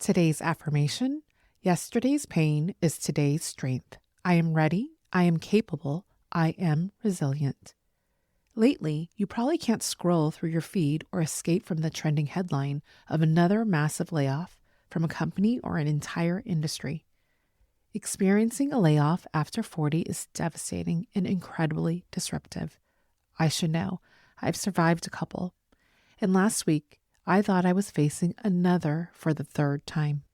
Today's affirmation: yesterday's pain is today's strength. I am ready. I am capable. I am resilient. Lately, you probably can't scroll through your feed or escape from the trending headline of another massive layoff from a company or an entire industry. Experiencing a layoff after 40 is devastating and incredibly disruptive. I should know. I've survived a couple. And last week, I thought I was facing another for the third time.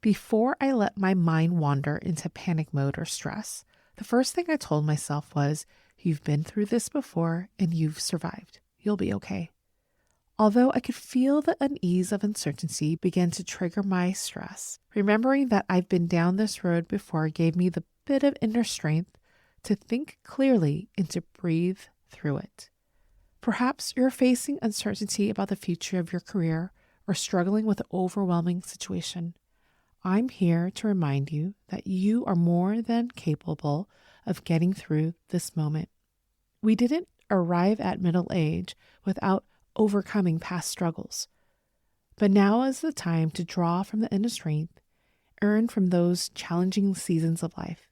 Before I let my mind wander into panic mode or stress, the first thing I told myself was, you've been through this before and you've survived. You'll be okay. Although I could feel the unease of uncertainty begin to trigger my stress, remembering that I've been down this road before gave me the bit of inner strength to think clearly and to breathe through it. Perhaps you're facing uncertainty about the future of your career or struggling with an overwhelming situation. I'm here to remind you that you are more than capable of getting through this moment. We didn't arrive at middle age without overcoming past struggles. But now is the time to draw from the inner strength earned from those challenging seasons of life.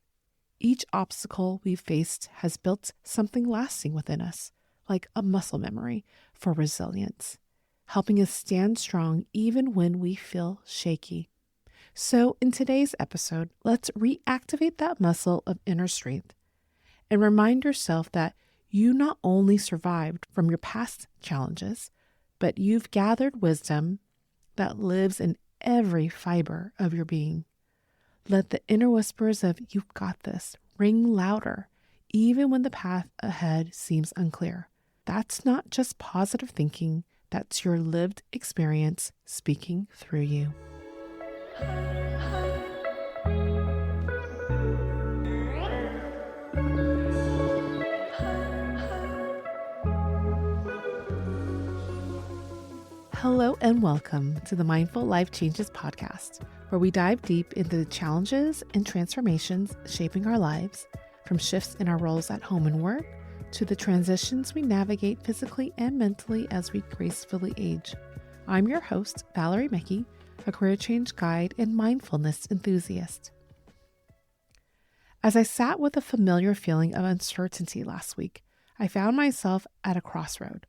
Each obstacle we've faced has built something lasting within us, like a muscle memory for resilience, helping us stand strong even when we feel shaky. So in today's episode, let's reactivate that muscle of inner strength and remind yourself that you not only survived from your past challenges, but you've gathered wisdom that lives in every fiber of your being. Let the inner whispers of "you've got this" ring louder, even when the path ahead seems unclear. That's not just positive thinking, that's your lived experience speaking through you. Hello and welcome to the Mindful Life Changes podcast, where we dive deep into the challenges and transformations shaping our lives, from shifts in our roles at home and work to the transitions we navigate physically and mentally as we gracefully age. I'm your host, Valerie Mickey, a career change guide and mindfulness enthusiast. As I sat with a familiar feeling of uncertainty last week, I found myself at a crossroad.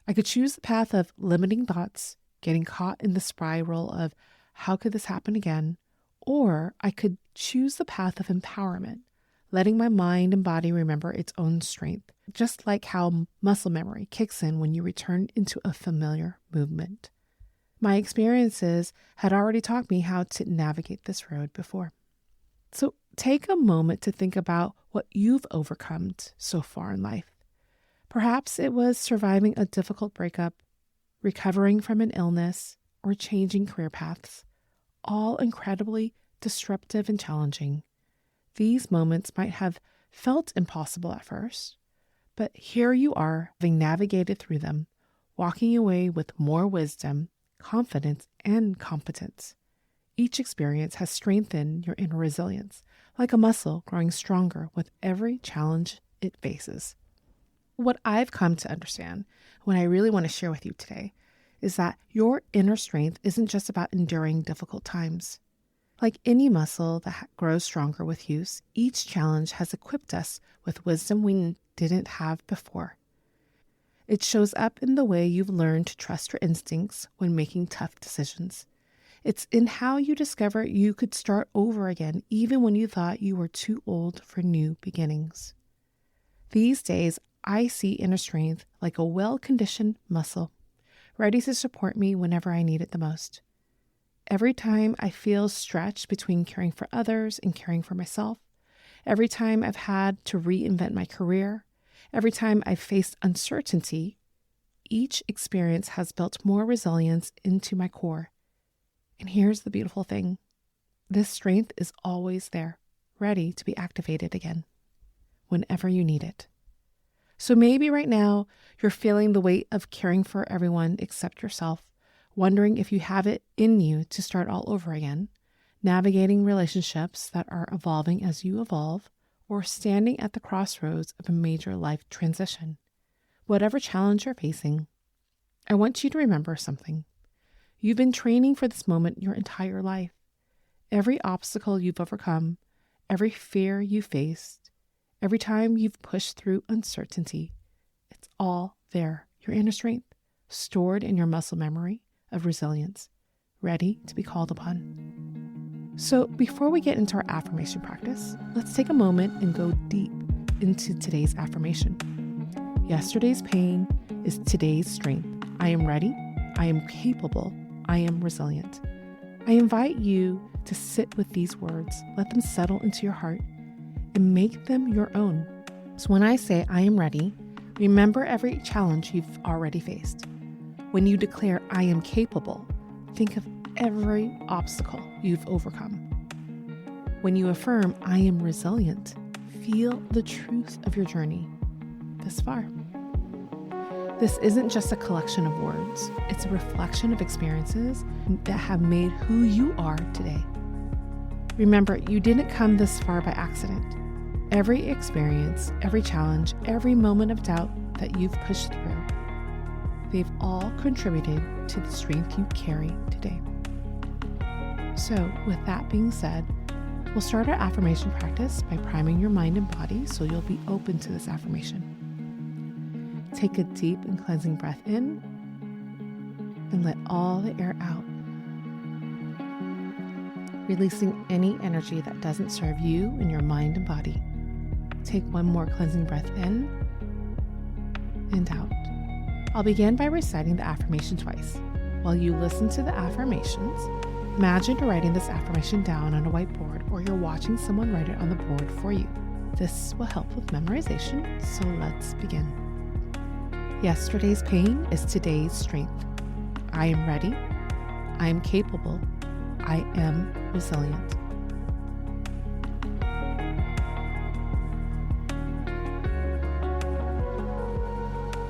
I could choose the path of limiting thoughts, getting caught in the spiral of how could this happen again, or I could choose the path of empowerment, letting my mind and body remember its own strength, just like how muscle memory kicks in when you return into a familiar movement. My experiences had already taught me how to navigate this road before. So take a moment to think about what you've overcome so far in life. Perhaps it was surviving a difficult breakup, recovering from an illness, or changing career paths, all incredibly disruptive and challenging. These moments might have felt impossible at first, but here you are, having navigated through them, walking away with more wisdom, confidence, and competence. Each experience has strengthened your inner resilience, like a muscle growing stronger with every challenge it faces. What I've come to understand, what I really want to share with you today, is that your inner strength isn't just about enduring difficult times. Like any muscle that grows stronger with use, each challenge has equipped us with wisdom we didn't have before. It shows up in the way you've learned to trust your instincts when making tough decisions. It's in how you discover you could start over again even when you thought you were too old for new beginnings. These days, I see inner strength like a well-conditioned muscle, ready to support me whenever I need it the most. Every time I feel stretched between caring for others and caring for myself, every time I've had to reinvent my career, every time I've faced uncertainty, each experience has built more resilience into my core. And here's the beautiful thing. This strength is always there, ready to be activated again, whenever you need it. So maybe right now you're feeling the weight of caring for everyone except yourself, wondering if you have it in you to start all over again, navigating relationships that are evolving as you evolve, or standing at the crossroads of a major life transition. Whatever challenge you're facing, I want you to remember something. You've been training for this moment your entire life. Every obstacle you've overcome, every fear you faced, every time you've pushed through uncertainty, it's all there, your inner strength, stored in your muscle memory of resilience, ready to be called upon. So before we get into our affirmation practice, let's take a moment and go deep into today's affirmation. Yesterday's pain is today's strength. I am ready. I am capable. I am resilient. I invite you to sit with these words, let them settle into your heart, and make them your own. So when I say I am ready, remember every challenge you've already faced. When you declare I am capable, think of every obstacle you've overcome. When you affirm I am resilient, feel the truth of your journey this far. This isn't just a collection of words, it's a reflection of experiences that have made who you are today. Remember, you didn't come this far by accident. Every experience, every challenge, every moment of doubt that you've pushed through, they've all contributed to the strength you carry today. So, with that being said, we'll start our affirmation practice by priming your mind and body so you'll be open to this affirmation. Take a deep and cleansing breath in and let all the air out, releasing any energy that doesn't serve you and your mind and body. Take one more cleansing breath in and out. I'll begin by reciting the affirmation twice. While you listen to the affirmations, imagine you're writing this affirmation down on a whiteboard or you're watching someone write it on the board for you. This will help with memorization, so let's begin. Yesterday's pain is today's strength. I am ready. I am capable. I am resilient.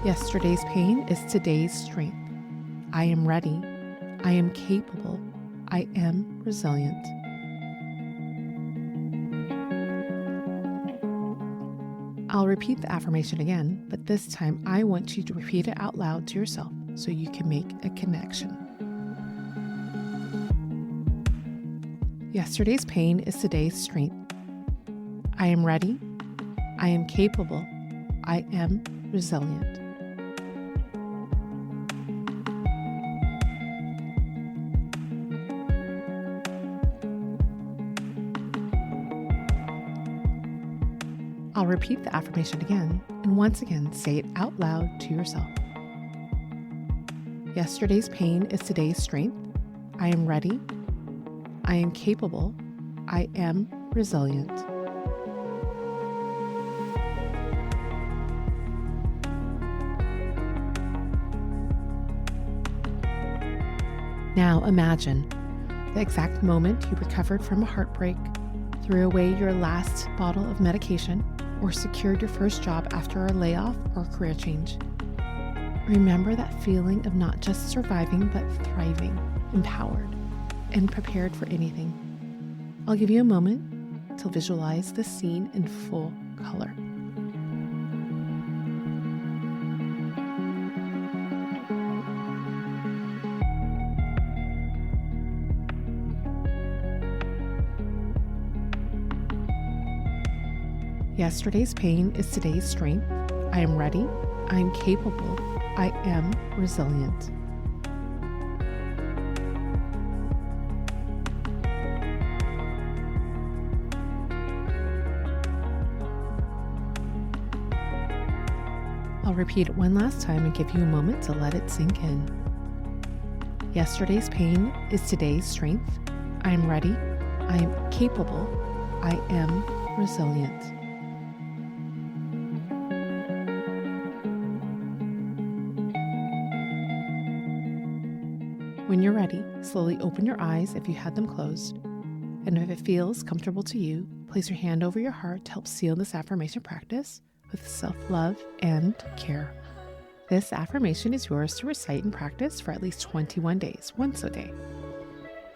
Yesterday's pain is today's strength. I am ready. I am capable. I am resilient. I'll repeat the affirmation again, but this time I want you to repeat it out loud to yourself so you can make a connection. Yesterday's pain is today's strength. I am ready. I am capable. I am resilient. I'll repeat the affirmation again, and once again, say it out loud to yourself. Yesterday's pain is today's strength. I am ready. I am capable. I am resilient. Now imagine the exact moment you recovered from a heartbreak, threw away your last bottle of medication, or secured your first job after a layoff or career change. Remember that feeling of not just surviving, but thriving, empowered, and prepared for anything. I'll give you a moment to visualize the scene in full color. Yesterday's pain is today's strength. I am ready. I am capable. I am resilient. I'll repeat it one last time and give you a moment to let it sink in. Yesterday's pain is today's strength. I am ready. I am capable. I am resilient. When you're ready, slowly open your eyes if you had them closed. And if it feels comfortable to you, place your hand over your heart to help seal this affirmation practice with self-love and care. This affirmation is yours to recite and practice for at least 21 days, once a day.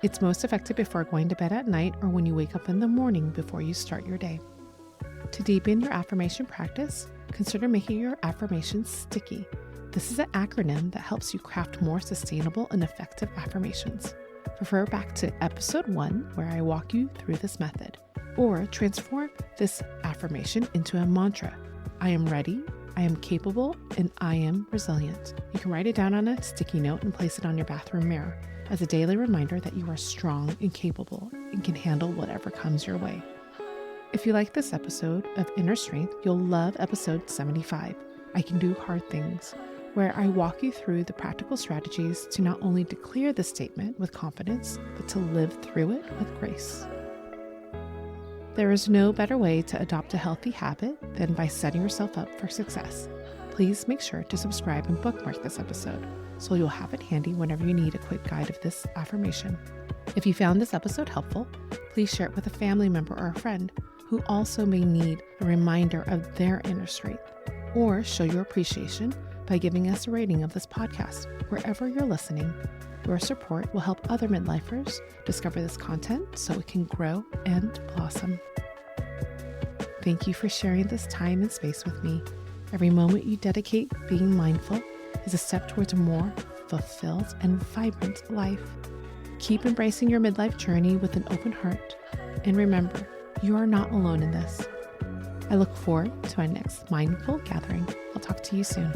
It's most effective before going to bed at night or when you wake up in the morning before you start your day. To deepen your affirmation practice, consider making your affirmations sticky. This is an acronym that helps you craft more sustainable and effective affirmations. Refer back to episode 1 where I walk you through this method, or transform this affirmation into a mantra. I am ready, I am capable, and I am resilient. You can write it down on a sticky note and place it on your bathroom mirror as a daily reminder that you are strong and capable and can handle whatever comes your way. If you like this episode of Inner Strength, you'll love episode 75, I Can Do Hard Things, where I walk you through the practical strategies to not only declare the statement with confidence, but to live through it with grace. There is no better way to adopt a healthy habit than by setting yourself up for success. Please make sure to subscribe and bookmark this episode so you'll have it handy whenever you need a quick guide of this affirmation. If you found this episode helpful, please share it with a family member or a friend who also may need a reminder of their inner strength, or show your appreciation by giving us a rating of this podcast wherever you're listening. Your support will help other midlifers discover this content so it can grow and blossom. Thank you for sharing this time and space with me. Every moment you dedicate being mindful is a step towards a more fulfilled and vibrant life. Keep embracing your midlife journey with an open heart, and remember, you are not alone in this. I look forward to our next mindful gathering. I'll talk to you soon.